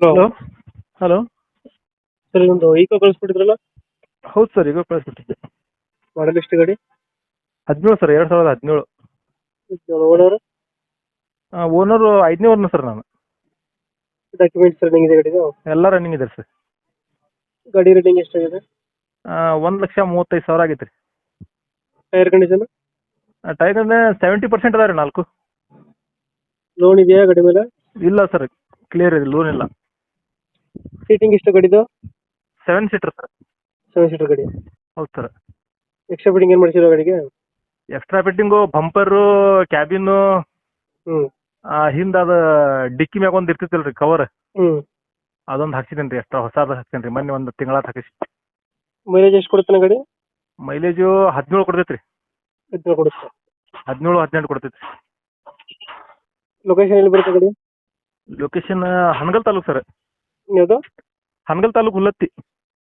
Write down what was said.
Hello. Hello. Hello. Sir ಇದೊಂದು eco ಕಳಿಸ್ಬಿಟ್ಟಿದ್ರಲ್ಲ. ಹೌದು sir, ಈಗ ಕಳಿಸ್ಬಿಟ್ಟಿದ್ದೆ. ಮಾಡಲ್ ಎಷ್ಟು ಗಾಡಿ? 17 ಸರ್, 2017. ಓನರ್ ಓನರು 5ನೇ ಓನರ್ ಸರ್ ನಾನು. ಡಾಕ್ಯುಮೆಂಟ್ಸ್ ರನ್ನಿಂಗ್ ಇದೆ ಗಾಡಿದು? ಎಲ್ಲ ರನ್ನಿಂಗ್ ಇದೆ ಸರ್. ಗಾಡಿ ರೇಟಿಂಗ್ ಎಷ್ಟಾಗಿದೆ? 1,35,000 ಆಗೈತೆ ರೀ. Tyre condition? ಟೈರ್ 70% ಅದ ರೀ, 4. ಲೋನ್ ಇದೆಯಾ ಗಾಡಿ ಮೇಲೆ? ಇಲ್ಲ ಸರ್, ಕ್ಲಿಯರ್ ಇದೆ, ಲೋನ್ ಇಲ್ಲ. ಸೀಟಿಂಗ್ ಎಷ್ಟು ಗಾಡಿದು? 7 ಸೀಟರ್ ಸರ್. 7 ಸೀಟರ್ ಗಾಡಿ. ಹೌದು ಸರ್. ಎಕ್ಸ್ಟ್ರಾ ಫಿಟ್ಟಿಂಗ್ ಏನು ಮಾಡಿಸಿರೋ ಗಾಡಿಗೆ? ಎಕ್ಸ್ಟ್ರಾ ಫಿಟ್ಟಿಂಗು, ಬಂಪರು, ಕ್ಯಾಬಿನ್ನು, ಹ್ಞೂ ಹಿಂದೆ ಅದು ಡಿಕ್ಕಿ ಮ್ಯಾಗ ಒಂದು ಇರ್ತಿತ್ತಲ್ಲ ರೀ ಕವರ್, ಹ್ಞೂ ಅದೊಂದು ಹಾಕ್ಸಿದ್ದೀನಿ ರೀ. ಎಕ್ಸ್ಟ್ರಾ ಹೊಸಾದ ಹಾಕ್ತೀನಿ ರೀ, ಮೊನ್ನೆ ಒಂದು ತಿಂಗಳ ಹಾಕಿಸಿ. ಮೈಲೇಜ್ ಎಷ್ಟು ಕೊಡುತ್ತಾನೆ ಗಾಡಿ? ಮೈಲೇಜು 17 ಕೊಡ್ತೈತೆ ರೀ. ಎಷ್ಟು ಕೊಡುತ್ತೆ? 17-18 ಕೊಡ್ತೈತೆ ರೀ. ಲೊಕೇಶನ್ ಎಲ್ಲಿ ಬರುತ್ತೆ ಗಾಡಿ? Location Hanagal taluk sir. ಯಾವುದು? ಹನಗಲ್ ತಾಲೂಕು ಹುಲ್ಲತ್ತಿ.